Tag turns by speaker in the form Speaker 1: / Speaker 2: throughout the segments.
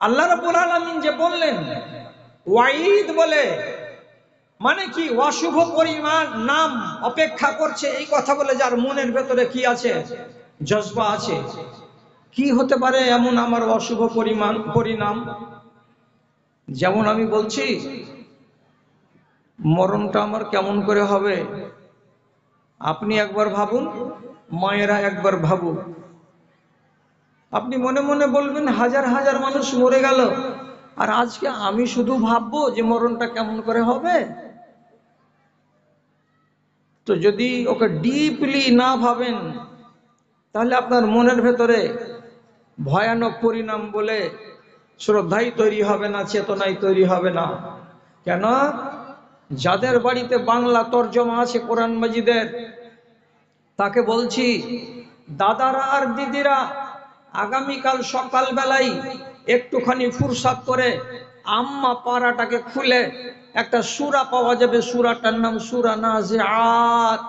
Speaker 1: আল্লাহ রাব্বুল আলামিন যে বললেন ওয়াইদ বলে, মানে কি? অশুভ পরিমাণ নাম অপেক্ষা করছে, এই কথা বলে যার মনের ভেতরে কি আছে? জজবা আছে। কি হতে পারে এমন আমার অশুভ পরিণাম? যেমন আমি বলছি, মরণটা আমার কেমন করে হবে? আপনি একবার ভাবুন, মায়েরা একবার ভাবুন। আপনি মনে মনে বলবেন হাজার হাজার মানুষ মরে গেল, আর আজকে আমি শুধু ভাববো যে মরণটা কেমন করে হবে। তো যদি ওকে ডিপলি না ভাবেন, তাহলে আপনার মনের ভেতরে ভয়ানক পরিণাম বলে শ্রদ্ধাই তৈরি হবে না, চেতনাই তৈরি হবে না। কেন? যাদের বাড়িতে বাংলা তর্জমা আছে কোরআন মাজিদের, তাকে বলছি, দাদারা আর দিদিরা, আগামীকাল সকালবেলায় একটুখানি ফুরসাত করে আম্মা পাড়াটাকে খুলে একটা সূরা পাওয়া যাবে, সূরাটার নাম সূরা নাজিআত।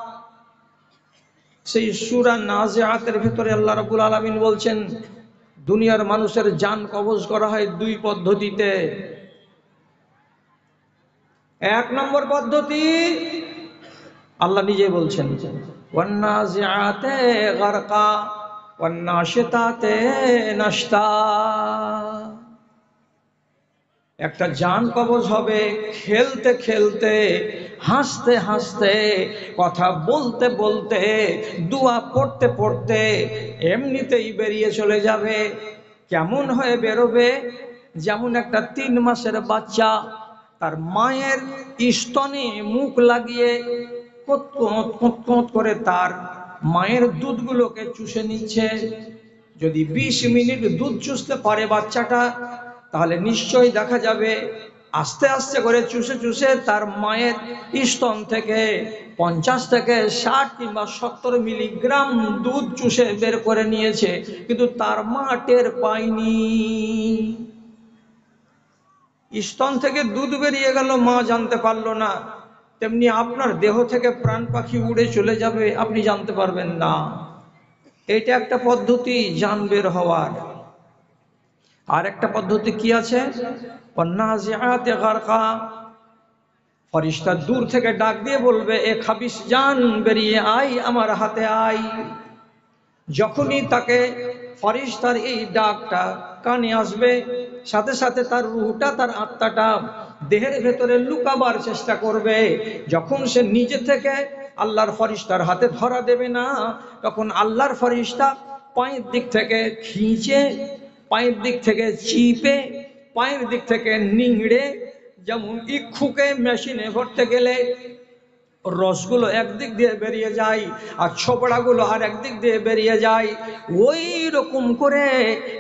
Speaker 1: সেই সূরা নাজিআতের ভিতরে আল্লাহ রাব্বুল আলামিন বলছেন, দুনিয়ার মানুষের জান কবজ করা হয় দুই পদ্ধতিতে। এক নম্বর পদ্ধতি আল্লাহ নিজে বলছেন, ওয়ান্নাজিআতে গারকা ওয়ান্নাশিতাতে নাশতা। একটা জান কবজ হবে খেলতে খেলতে, হাসতে হাসতে, কথা বলতে বলতে, দোয়া পড়তে পড়তে, এমনিতেই বেরিয়ে চলে যাবে। কেমন হয়ে বেরোবে? যেমন একটা 3 মাসের বাচ্চা তার মায়ের স্তনে মুখ লাগিয়ে কতকত কতকত করে তার মায়ের দুধগুলোকে চুষে নিচ্ছে। যদি 20 মিনিট দুধ চুষতে পারে বাচ্চাটা, তাহলে নিশ্চয়ই দেখা যাবে আস্তে আস্তে করে চুষে চুষে তার মায়ের স্তন থেকে 50 থেকে 60 কিংবা 70 মিলিগ্রাম দুধ চুষে বের করে নিয়েছে, কিন্তু তার মা টের পায়নি। স্তন থেকে দুধ বেরিয়ে গেল, মা জানতে পারলো না। তেমনি আপনার দেহ থেকে প্রাণ পাখি উড়ে চলে যাবে, আপনি জানতে পারবেন না। এটা একটা পদ্ধতি জান বের হওয়ার। আর একটা পদ্ধতি কি আছে? ওয়ান্নাজিআতে গারকা। ফেরেশতা দূর থেকে ডাক দিয়ে বলবে, এ খাবিস জান বেরিয়ে আয়, আমার হাতে আয়। যখনই তাকে ফেরেশতার এই ডাকটা কানে আসবে, সাথে সাথে তার রূহটা, তার আত্মাটা দেহের ভেতরে লুকাবার চেষ্টা করবে। যখন সে নিজে থেকে আল্লাহর ফেরেশতার হাতে ধরা দেবে না, তখন আল্লাহর ফেরেশতা পায়ের দিক থেকে খিঁচে, পায়ের দিক থেকে চিপে, পায়ের দিক থেকে নিংড়ে, যেমন ইক্ষুকে মেশিনে ভরতে গেলে রসগুলো একদিক দিয়ে বেরিয়ে যায় আর ছোবড়াগুলো আর একদিক দিয়ে বেরিয়ে যায়, ওই রকম করে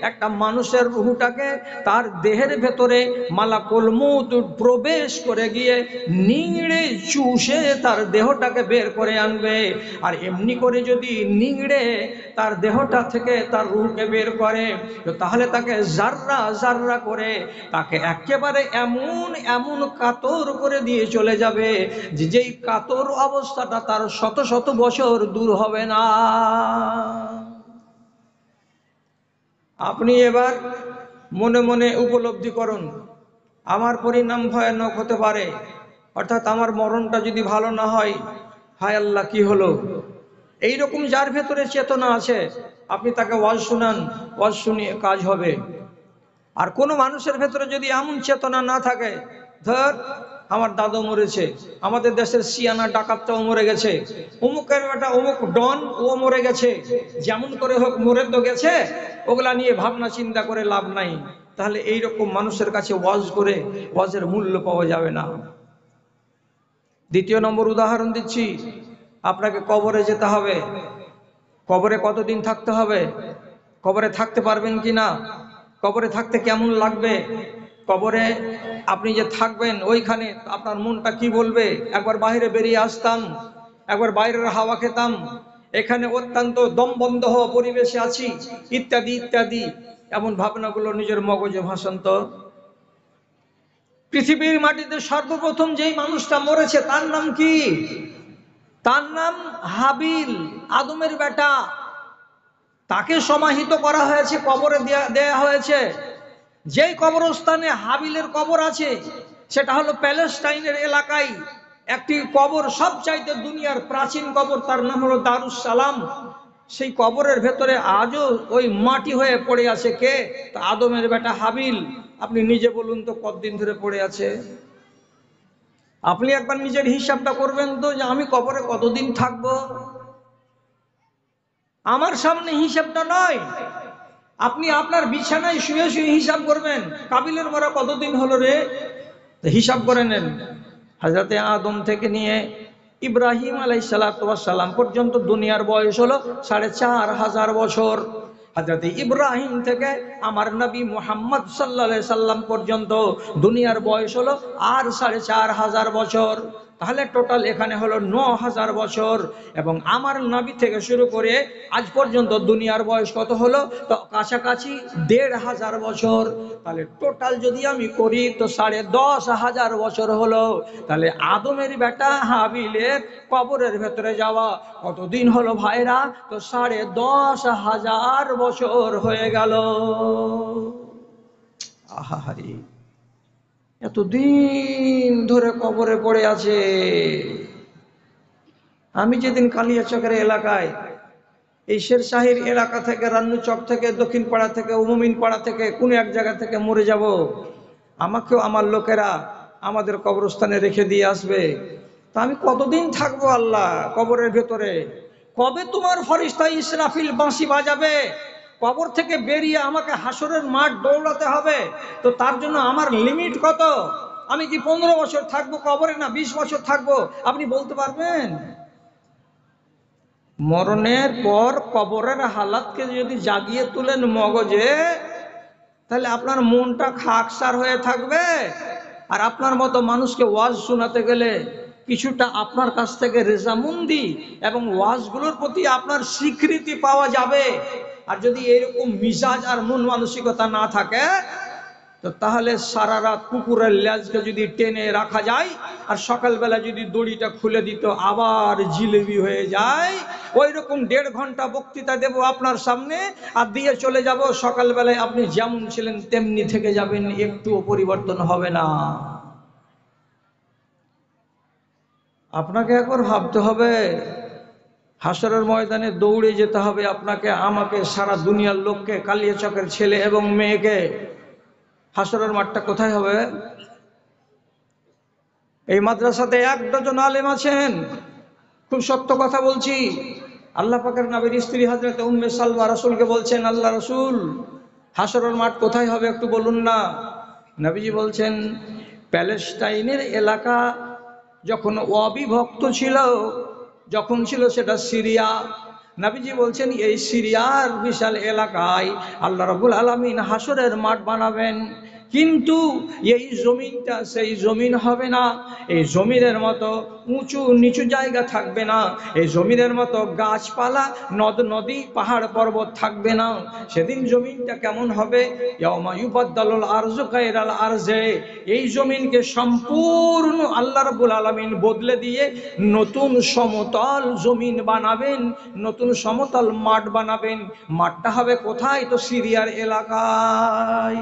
Speaker 1: একটা মানুষের রুহটাকে তার দেহের ভেতরে মালাকুল মউত প্রবেশ করে গিয়ে নিংড়ে চুষে তার দেহটাকে বের করে আনবে। আর এমনি করে যদি নিংড়ে তার দেহটা থেকে তার রুহকে বের করে, তো তাহলে তাকে জাররা জাররা করে তাকে একেবারে এমন এমন কাতর করে দিয়ে চলে যাবে, যে যেই কাতর অবস্থাটা তার শত শত বছর দূর হবে না। আপনি এবার মনে মনে উপলব্ধি করুন, আমার পরিণাম ভয়ানক হতে পারে, অর্থাৎ আমার মরণটা যদি ভালো না হয়, হায় আল্লাহ কি হলো। এইরকম যার ভেতরে চেতনা আছে, আপনি তাকে ওয়াজ শুনান, ওয়াজ শুনিয়ে কাজ হবে। আর কোনো মানুষের ভেতরে যদি এমন চেতনা না থাকে, ধর আমার দাদু মরেছে, আমাদের দেশের সিয়ানা ডাকাতটাও মরে গেছে, অমুকের একটা অমুক ডন ও মরে গেছে, যেমন করে হোক মরে তো গেছে, ওগুলা নিয়ে ভাবনা চিন্তা করে লাভ নাই। তাহলে এইরকম মানুষের কাছে ওয়াজ করে ওয়াজের মূল্য পাওয়া যাবে না। দ্বিতীয় নম্বর উদাহরণ দিচ্ছি, আপনাকে কবরে যেতে হবে। কবরে কতদিন থাকতে হবে? কবরে থাকতে পারবেন কি না? কবরে থাকতে কেমন লাগবে? কবরে আপনি যে থাকবেন, ওইখানে আপনার মনটা কি বলবে? একবার বাইরে বেরিয়ে আসতাম, একবার বাইরের হাওয়া খেতাম, এখানে অত্যন্ত দম বন্ধ হওয়া পরিবেশে আছি, ইত্যাদি ইত্যাদি, এমন ভাবনাগুলো নিজের মগজে ভাসান তো। পৃথিবীর মাটিতে সর্বপ্রথম যেই মানুষটা মরেছে তার নাম কি? তার নাম হাবিল, আদমের বেটা। তাকে সমাহিত করা হয়েছে, কবরে দেয়া হয়েছে। যেই কবরস্থানে হাবিলের কবর আছে সেটা হলো প্যালেস্টাইনের এলাকায় একটি কবর, সবচাইতে দুনিয়ার প্রাচীন কবর, তার নাম হলো দারুস সালাম। সেই কবরের ভেতরে আজও ওই মাটি হয়ে পড়ে আছে কে? তা আদমের বেটা হাবিল। আপনি নিজে বলুন তো কতদিন ধরে পড়ে আছে? আপনি একবার নিজের হিসাবটা করবেন তো, যে আমি কবরে কতদিন থাকবো। আমার সামনে হিসাবটা নয়, আপনি আপনার বিছানায় শুয়ে শুয়ে হিসাব করবেন, কাবিলের মরা কতদিন হলো রে, হিসাব করে নেন। হযরতে আদম থেকে নিয়ে ইব্রাহিম আলাইহিসসালাম পর্যন্ত দুনিয়ার বয়স হলো ৪৫০০ বছর। হযরতে ইব্রাহিম থেকে আমার নবী মুহাম্মদ সাল্লাল্লাহু আলাইহি সাল্লাম পর্যন্ত দুনিয়ার বয়স হলো আর ৪৫০০ বছর। তাহলে টোটাল এখানে হলো ৯০০০ বছর। এবং আমার নবী থেকে শুরু করে আজ পর্যন্ত দুনিয়ার বয়স কত হলো? তো কাছাকাছি ১৫০০ বছর। তাহলে টোটাল যদি আমি করি তো ১০,৫০০ বছর হলো। তাহলে আদমের বেটা হাবিলের কবরের ভেতরে যাওয়া কতদিন হলো ভাইরা? তো ১০,৫০০ বছর হয়ে গেল। আহাহারি, এতদিন ধরে কবরে পড়ে আছে। আমি যেদিন কালিয়াচকের এলাকায়, এই শেরশাহীর এলাকা থেকে, রান্নুচক থেকে, দক্ষিণ পাড়া থেকে, উমুমিন পাড়া থেকে কোনো এক জায়গা থেকে মরে যাব, আমাকেও আমার লোকেরা আমাদের কবরস্থানে রেখে দিয়ে আসবে। তা আমি কতদিন থাকবো আল্লাহ কবরের ভেতরে? কবে তোমার ফেরেশতা ইসরাফিল বাঁশি বাজাবে? কবর থেকে বেরিয়ে আমাকে হাসরের মাঠ দৌড়াতে হবে। তো তার জন্য আমার লিমিট কত? আমি কি 15 বছর থাকবো কবরে, না 20 বছর থাকবো? আপনি বলতে পারবেন? মরণের পর কবরের হালাতকে যদি জাগিয়ে তুলেন মগজে, তাহলে আপনার মনটা খাকসার হয়ে থাকবে। আর আপনার মতো মানুষকে ওয়াজ শোনাতে গেলে কিছুটা আপনার কাছ থেকে রেজামন্দি এবং ওয়াজগুলোর প্রতি আপনার স্বীকৃতি পাওয়া যাবে। আর যদি এরকম মিজাজ আর মন মানসিকতা না থাকে, তো তাহলে সারা রাত কুকুরের লেজকে যদি টেনে রাখা যায় আর সকালবেলা যদি দড়িটা খুলে দিত আবার জিলেবি হয়ে যায়, ওই রকম ১.৫ ঘন্টা বক্তৃতা দেব আপনার সামনে আর দিয়ে চলে যাব। সকালবেলায় আপনি যেমন ছিলেন তেমনি থেকে যাবেন, একটুও পরিবর্তন হবে না। আপনাকে একবার ভাবতে হবে, হাসরের ময়দানে দৌড়ে যেতে হবে আপনাকে, আমাকে, সারা দুনিয়ার লোককে, কালিয়াচকের ছেলে এবং মেয়েকে। হাসরের মাঠটা কোথায় হবে? এই মাদ্রাসাতে ১ ডজন আলেম আছেন, খুব সত্য কথা বলছি। আল্লাহ পাকের নবীর স্ত্রী হযরত উম্মে সালমা রাসূলকে বলছেন, আল্লাহ রাসূল, হাসরের মাঠ কোথায় হবে একটু বলুন না। নবীজি বলছেন, প্যালেস্টাইনের এলাকা যখন অবিভক্ত ছিল, যখন ছিল সেটা সিরিয়া, নবীজি বলছেন এই সিরিয়ার বিশাল এলাকায় আল্লাহ রাব্বুল আলামিন হাসরের মাঠ বানাবেন। কিন্তু এই জমিনটা সেই জমিন হবে না, এই জমিনের মতো উঁচু নিচু জায়গা থাকবে না, এই জমিনের মতো গাছপালা, নদ নদী, পাহাড় পর্বত থাকবে না। সেদিন জমিনটা কেমন হবে? ইয়াউমা ইউবাদদালুল আরজু গায়রাল আরজে, এই জমিনকে সম্পূর্ণ আল্লাহ রাব্বুল আলামিন বদলে দিয়ে নতুন সমতল জমিন বানাবেন, নতুন সমতল মাঠ বানাবেন। মাঠটা হবে কোথায়? তো সিরিয়ার এলাকায়।